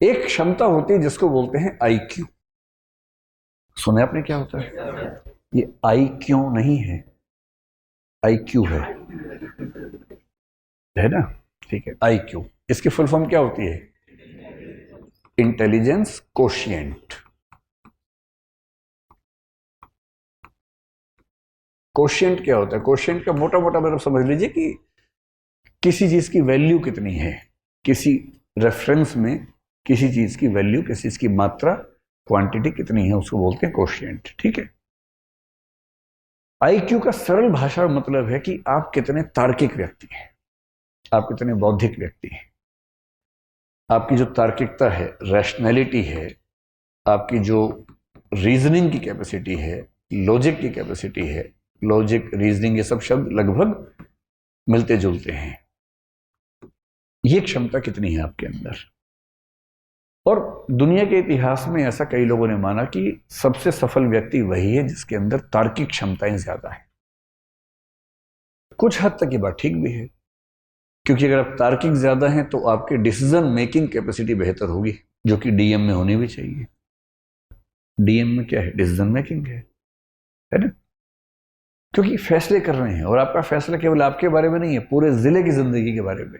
एक क्षमता होती है जिसको बोलते हैं आईक्यू। सुने आपने क्या होता है? ये आई क्यों नहीं है, आईक्यू है ना? ठीक है, आईक्यू इसकी फुल फॉर्म क्या होती है? Intelligence quotient. कोशिएंट क्या होता है? कोशिएंट का मोटा मोटा मतलब समझ लीजिए कि किसी चीज की वैल्यू कितनी है, किसी रेफरेंस में किसी चीज की वैल्यू, किसी चीज की मात्रा, क्वांटिटी कितनी है, उसको बोलते हैं कोशिएंट। ठीक है। आईक्यू का सरल भाषा में मतलब है कि आप कितने तार्किक व्यक्ति हैं, आप कितने बौद्धिक व्यक्ति हैं, आपकी जो तार्किकता है, रैशनैलिटी है, आपकी जो रीजनिंग की कैपेसिटी है, लॉजिक की कैपेसिटी है, लॉजिक, रीजनिंग, ये सब शब्द लगभग मिलते जुलते हैं। ये क्षमता कितनी है आपके अंदर? और दुनिया के इतिहास में ऐसा कई लोगों ने माना कि सबसे सफल व्यक्ति वही है जिसके अंदर तार्किक क्षमताएं ज्यादा है। कुछ हद तक ये बात ठीक भी है, क्योंकि अगर आप तार्किक ज्यादा हैं तो आपकी डिसीजन मेकिंग कैपेसिटी बेहतर होगी, जो कि डीएम में होनी भी चाहिए। डीएम में क्या है? डिसीजन मेकिंग है ना? क्योंकि फैसले कर रहे हैं, और आपका फैसला केवल आपके बारे में नहीं है, पूरे जिले की जिंदगी के बारे में।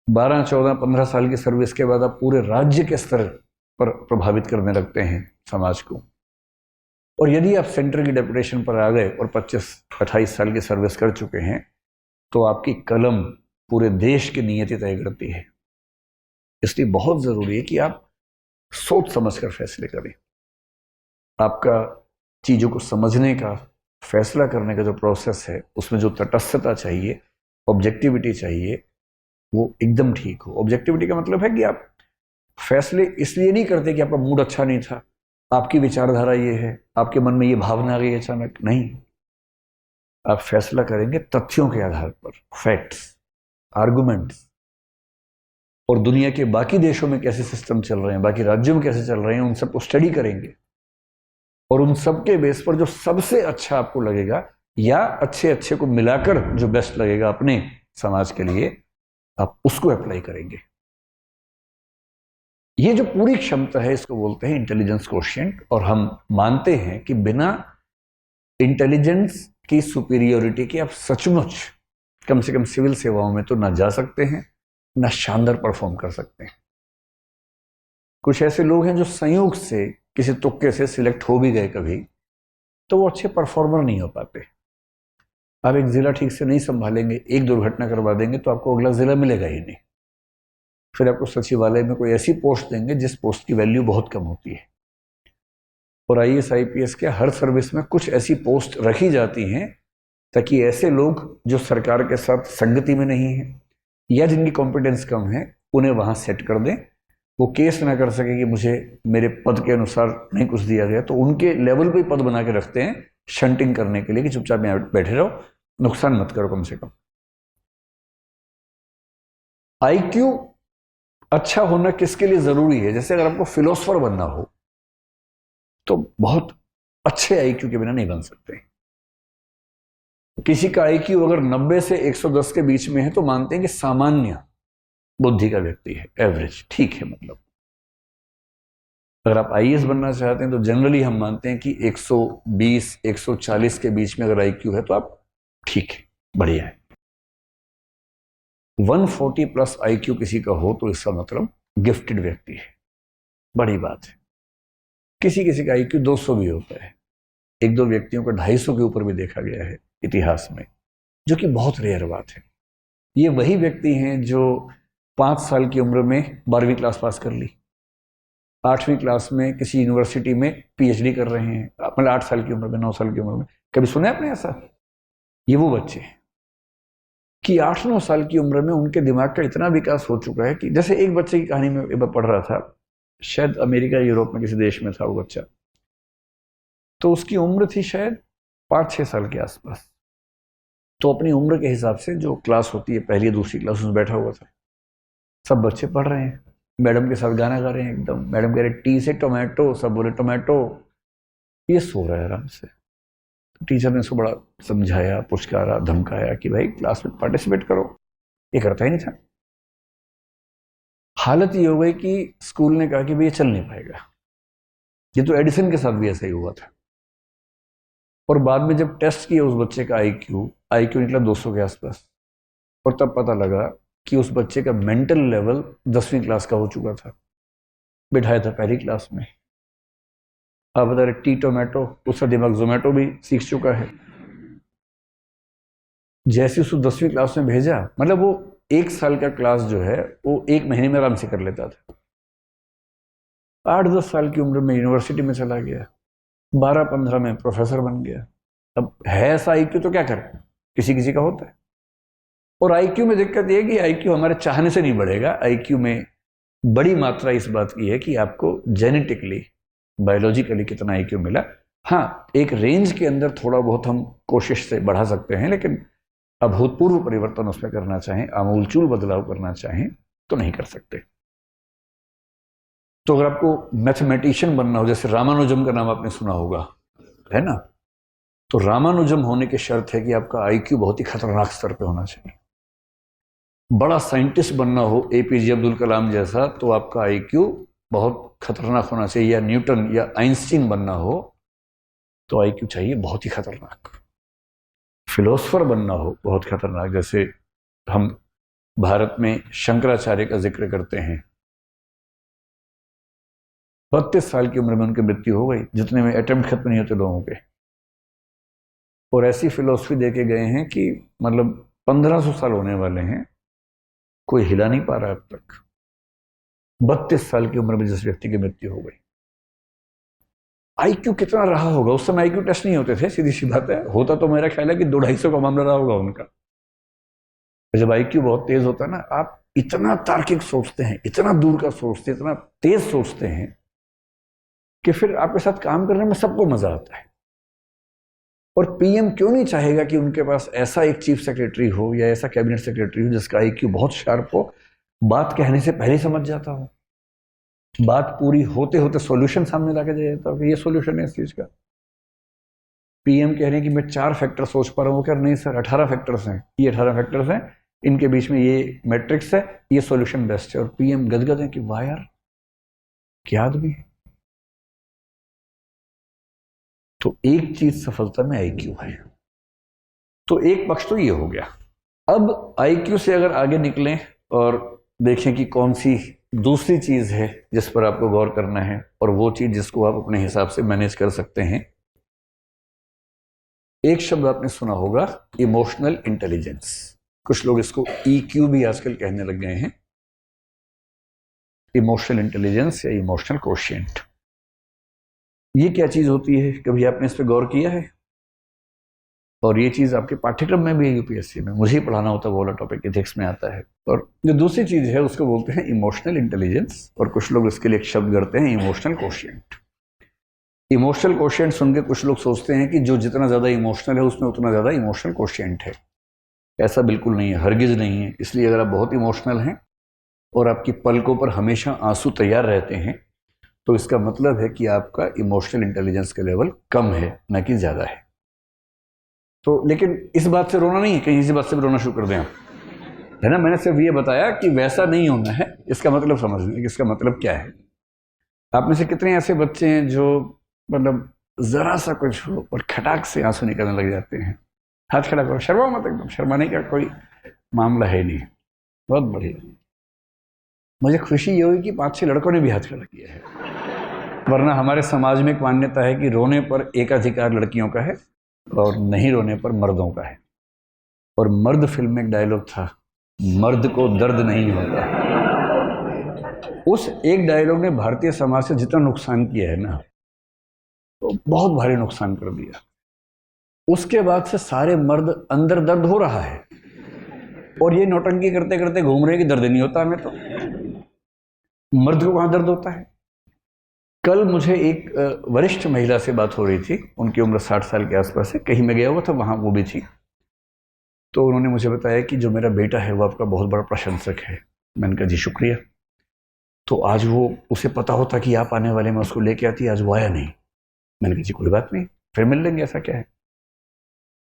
12, 14, 15 साल की सर्विस के बाद आप पूरे राज्य के स्तर पर प्रभावित करने लगते हैं समाज को। और यदि आप सेंटर की डेपुटेशन पर आ गए और 25-28 साल की सर्विस कर चुके हैं, तो आपकी कलम पूरे देश की नियति तय करती है। इसलिए बहुत जरूरी है कि आप सोच समझकर फैसले करें। आपका चीजों को समझने का, फैसला करने का जो प्रोसेस है, उसमें जो तटस्थता चाहिए, ऑब्जेक्टिविटी चाहिए, वो एकदम ठीक हो। ऑब्जेक्टिविटी का मतलब है कि आप फैसले इसलिए नहीं करते कि आपका मूड अच्छा नहीं था, आपकी विचारधारा ये है, आपके मन में ये भावना आ गई अचानक, नहीं। आप फैसला करेंगे तथ्यों के आधार पर, फैक्ट्स, आर्गुमेंट्स, और दुनिया के बाकी देशों में कैसे सिस्टम चल रहे हैं, बाकी राज्यों में कैसे चल रहे हैं, उन सबको स्टडी करेंगे। और उन सब के बेस पर जो सबसे अच्छा आपको लगेगा, या अच्छे अच्छे को मिलाकर जो बेस्ट लगेगा अपने समाज के लिए, आप उसको अप्लाई करेंगे। ये जो पूरी क्षमता है, इसको बोलते हैं इंटेलिजेंस कोशिएंट। और हम मानते हैं कि बिना इंटेलिजेंस की सुपीरियोरिटी के आप सचमुच कम से कम सिविल सेवाओं में तो ना जा सकते हैं, ना शानदार परफॉर्म कर सकते हैं। कुछ ऐसे लोग हैं जो संयोग से, किसी तुक्के से सिलेक्ट हो भी गए कभी, तो वो अच्छे परफॉर्मर नहीं हो पाते। आप एक जिला ठीक से नहीं संभालेंगे, एक दुर्घटना करवा देंगे, तो आपको अगला जिला मिलेगा ही नहीं। फिर आपको सचिवालय में कोई ऐसी पोस्ट देंगे जिस पोस्ट की वैल्यू बहुत कम होती है। और आईएएस आईपीएस के हर सर्विस में कुछ ऐसी पोस्ट रखी जाती हैं ताकि ऐसे लोग जो सरकार के साथ संगति में नहीं है या जिनकी कॉम्पिटेंस कम है, उन्हें वहां सेट कर दें। वो केस ना कर सके कि मुझे मेरे पद के अनुसार नहीं कुछ दिया गया, तो उनके लेवल पे पद बना के रखते हैं शंटिंग करने के लिए कि चुपचाप यहाँ बैठे रहो, नुकसान मत करो कम से कम। आईक्यू अच्छा होना किसके लिए जरूरी है? जैसे अगर आपको फिलोसफर बनना हो तो बहुत अच्छे आईक्यू के बिना नहीं बन सकते। किसी का आईक्यू अगर 90 से 110 के बीच में है तो मानते हैं कि सामान्य बुद्धि का व्यक्ति है, एवरेज, ठीक है। मतलब अगर आप आईएएस बनना चाहते हैं तो जनरली हम मानते हैं कि 120, 140 के बीच में अगर आईक्यू है तो आप ठीक है, बढ़िया है। 140 प्लस आईक्यू किसी का हो तो इसका मतलब गिफ्टेड व्यक्ति है, बड़ी बात है। किसी किसी का आईक्यू 200 भी होता है, एक दो व्यक्तियों का 250 के ऊपर भी देखा गया है इतिहास में, जो कि बहुत रेयर बात है। ये वही व्यक्ति हैं जो 5 साल की उम्र में 12वीं क्लास पास कर ली, 8वीं क्लास में किसी यूनिवर्सिटी में पीएचडी कर रहे हैं, मतलब 8 साल की उम्र में, 9 साल की उम्र में। कभी सुना है आपने ऐसा? ये वो बच्चे हैं कि 8-9 साल की उम्र में उनके दिमाग का इतना विकास हो चुका है कि, जैसे एक बच्चे की कहानी में पढ़ रहा था, शायद अमेरिका यूरोप में किसी देश में था वो बच्चा, तो उसकी उम्र थी शायद 5-6 साल के आसपास। तो अपनी उम्र के हिसाब से जो क्लास होती है, पहली दूसरी क्लास, उसमें बैठा हुआ था। सब बच्चे पढ़ रहे हैं, मैडम के साथ गाना गा रहे हैं एकदम। मैडम कह रहे टी से टोमेटो, सब बोले टोमेटो। ये सो रहा है आराम से। तो टीचर ने उसको बड़ा समझाया, पुचकारा, धमकाया कि भाई क्लास में पार्टिसिपेट करो। ये करता ही नहीं था। हालत ये हो गई कि स्कूल ने कहा कि भाई ये चल नहीं पाएगा। ये तो एडिसन के साथ भी ऐसा ही हुआ था। और बाद में जब टेस्ट किया उस बच्चे का आईक्यू निकला 200 के आसपास, और तब पता लगा कि उस बच्चे का मेंटल लेवल 10वीं क्लास का हो चुका था, बिठाया था पहली क्लास में। आप बता रहे टी टोमेटो, उसका दिमाग जोमेटो भी सीख चुका है। जैसे उसको 10वीं क्लास में भेजा, मतलब वो 1 साल का क्लास जो है वो 1 महीने में आराम से कर लेता था। 8-10 साल की उम्र में यूनिवर्सिटी में चला गया, 12-15 में प्रोफेसर बन गया। अब है ऐसा आईक्यू तो क्या करें, किसी किसी का होता है। और आईक्यू में दिक्कत यह है कि आईक्यू हमारे चाहने से नहीं बढ़ेगा। आईक्यू में बड़ी मात्रा इस बात की है कि आपको जेनेटिकली, बायोलॉजिकली कितना आईक्यू मिला। हाँ, एक रेंज के अंदर थोड़ा बहुत हम कोशिश से बढ़ा सकते हैं, लेकिन अभूतपूर्व परिवर्तन उसमें करना चाहें, आमूलचूल बदलाव करना चाहें तो नहीं कर सकते। तो अगर आपको मैथमेटिशियन बनना हो, जैसे रामानुजम का नाम आपने सुना होगा, है ना, तो रामानुजम होने की शर्त है कि आपका आईक्यू बहुत ही खतरनाक स्तर पे होना चाहिए। बड़ा साइंटिस्ट बनना हो एपीजे अब्दुल कलाम जैसा, तो आपका आईक्यू बहुत खतरनाक होना चाहिए। या न्यूटन या आइंस्टीन बनना हो तो आईक्यू चाहिए बहुत ही खतरनाक। फिलोसफर बनना हो बहुत खतरनाक, जैसे हम भारत में शंकराचार्य का जिक्र करते हैं, 32 साल की उम्र में उनकी मृत्यु हो गई, जितने में अटेम्प्ट खत्म नहीं होते लोगों के। और ऐसी फिलोसफी दे के गए हैं कि मतलब 1500 साल होने वाले हैं, कोई हिला नहीं पा रहा अब तक। 32 साल की उम्र में जिस व्यक्ति की मृत्यु हो गई, आईक्यू कितना रहा होगा? उस समय आईक्यू टेस्ट नहीं होते थे, सीधी सी बात है। होता तो मेरा ख्याल है कि 200-250 का मामला रहा होगा उनका। जब आईक्यू बहुत तेज होता है ना, आप इतना तार्किक सोचते हैं, इतना दूर का सोचते हैं, इतना तेज सोचते हैं कि फिर आपके साथ काम करने में सबको मजा आता है। और पीएम क्यों नहीं चाहेगा कि उनके पास ऐसा एक चीफ सेक्रेटरी हो या ऐसा कैबिनेट सेक्रेटरी हो जिसका आईक्यू बहुत शार्प हो, बात कहने से पहले समझ जाता हो, बात पूरी होते होते सॉल्यूशन सामने लाके दे देता हो कि ये सॉल्यूशन है इस चीज का। पीएम कह रहे हैं कि मैं 4 फैक्टर सोच पा रहा हूँ, क्या नहीं सर 18 फैक्टर्स हैं, ये 18 फैक्टर्स हैं, इनके बीच में ये मैट्रिक्स है, ये सॉल्यूशन बेस्ट है। और पीएम गदगद है कि वाह यार क्या आदमी है। तो एक चीज सफलता में आईक्यू है। तो एक पक्ष तो ये हो गया। अब आईक्यू से अगर आगे निकलें और देखें कि कौन सी दूसरी चीज है जिस पर आपको गौर करना है, और वो चीज जिसको आप अपने हिसाब से मैनेज कर सकते हैं। एक शब्द आपने सुना होगा, इमोशनल इंटेलिजेंस। कुछ लोग इसको ईक्यू भी आजकल कहने लग गए हैं। इमोशनल इंटेलिजेंस या इमोशनल कोशिएंट, ये क्या चीज होती है? कभी आपने इस पर गौर किया है? और ये चीज आपके पाठ्यक्रम में भी है, यूपीएससी में मुझे ही पढ़ाना होता है, वो वाला टॉपिक एथिक्स में आता है। और जो दूसरी चीज है उसको बोलते हैं इमोशनल इंटेलिजेंस, और कुछ लोग इसके लिए एक शब्द करते हैं इमोशनल कोशिएंट। इमोशनल कोशिएंट सुन के कुछ लोग सोचते हैं कि जो जितना ज्यादा इमोशनल है उसमें उतना ज्यादा इमोशनल कोशिएंट है। ऐसा बिल्कुल नहीं है, हरगिज नहीं है। इसलिए अगर आप बहुत इमोशनल हैं और आपकी पलकों पर हमेशा आंसू तैयार रहते हैं, तो इसका मतलब है कि आपका इमोशनल इंटेलिजेंस का लेवल कम है, न कि ज्यादा है। तो लेकिन इस बात से रोना नहीं है, कहीं इसी बात से भी रोना शुरू कर दें आप, है ना। मैंने सिर्फ ये बताया कि वैसा नहीं होना है, इसका मतलब समझ लें, इसका मतलब क्या है। आप में से कितने ऐसे बच्चे हैं जो मतलब जरा सा कुछ हो और खटाक से आंसू निकलने लग जाते हैं? हाथ खड़ा करो, शर्मा मत, एकदम शर्माने का कोई मामला है नहीं। बहुत बढ़िया। मुझे खुशी ये हुई कि 5-6 लड़कों ने भी हाथ खड़ा किया है, वरना हमारे समाज में एक मान्यता है कि रोने पर एकाधिकार लड़कियों का है और नहीं रोने पर मर्दों का है। और मर्द फिल्म में एक डायलॉग था, मर्द को दर्द नहीं होता। उस एक डायलॉग ने भारतीय समाज से जितना नुकसान किया है ना, तो बहुत भारी नुकसान कर दिया। उसके बाद से सारे मर्द अंदर दर्द हो रहा है, और ये नौटंकी करते करते घूम रहे कि दर्द नहीं होता हमें। तो मर्द को कहां दर्द होता है? कल मुझे एक वरिष्ठ महिला से बात हो रही थी, उनकी उम्र 60 साल के आसपास है, कहीं मैं गया हुआ था वहां वो भी थी। तो उन्होंने मुझे बताया कि जो मेरा बेटा है वो आपका बहुत बड़ा प्रशंसक है। मैंने कहा जी शुक्रिया। तो आज वो, उसे पता होता कि आप आने वाले, मैं उसको लेके आती, आज वो आया नहीं। मैंने कहा जी कोई बात नहीं, फिर मिल लेंगे, ऐसा क्या है।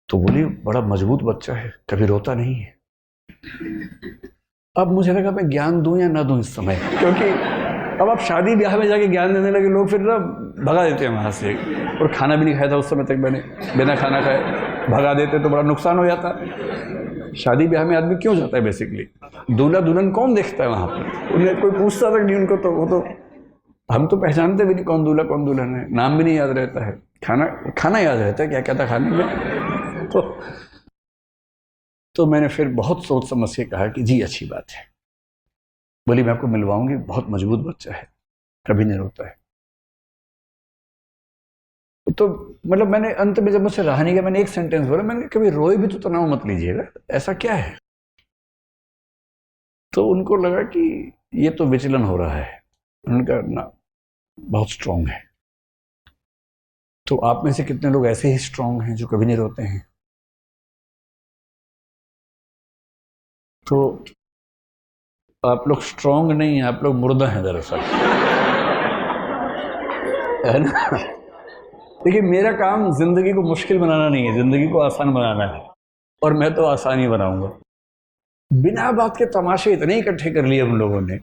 तो बोली बड़ा मजबूत बच्चा है, कभी रोता नहीं है। अब मुझे लगा मैं ज्ञान दूं या ना दूं इस समय, क्योंकि अब आप शादी ब्याह में जाके ज्ञान देने लगे, लोग फिर ना भगा देते हैं वहाँ से। और खाना भी नहीं खाया था उस समय तक मैंने, बिना खाना खाए भगा देते तो बड़ा नुकसान हो जाता। शादी ब्याह में आदमी क्यों जाता है बेसिकली? दूल्हा दुल्हन कौन देखता है वहाँ पर? उन्हें कोई पूछता तक नहीं उनको, तो वो तो हम तो पहचानते भी नहीं कौन दूल्हा कौन दुल्हन है, नाम भी नहीं याद रहता है, खाना याद रहता है क्या क्या था खाने में। तो मैंने फिर बहुत सोच समझ के कहा कि जी अच्छी बात है। बोली मैं आपको मिलवाऊंगी, बहुत मजबूत बच्चा है, कभी नहीं रोता है। तो मतलब मैंने अंत में जब मुझसे रहा नहीं गया, मैंने एक सेंटेंस बोला, मैंने कभी रोए भी तो तनाव मत लीजिएगा, ऐसा क्या है? तो उनको लगा कि ये तो विचलन हो रहा है। उनका ना बहुत स्ट्रांग है। तो आप में से कितने लोग ऐसे ही स्ट्रांग हैं जो कभी नहीं रोते हैं? तो आप लोग स्ट्रांग नहीं हैं, आप लोग मुर्दा हैं दरअसल, है ना? देखिए मेरा काम जिंदगी को मुश्किल बनाना नहीं है, जिंदगी को आसान बनाना है, और मैं तो आसान ही बनाऊंगा। बिना बात के तमाशे इतने इकट्ठे कर लिए हम लोगों ने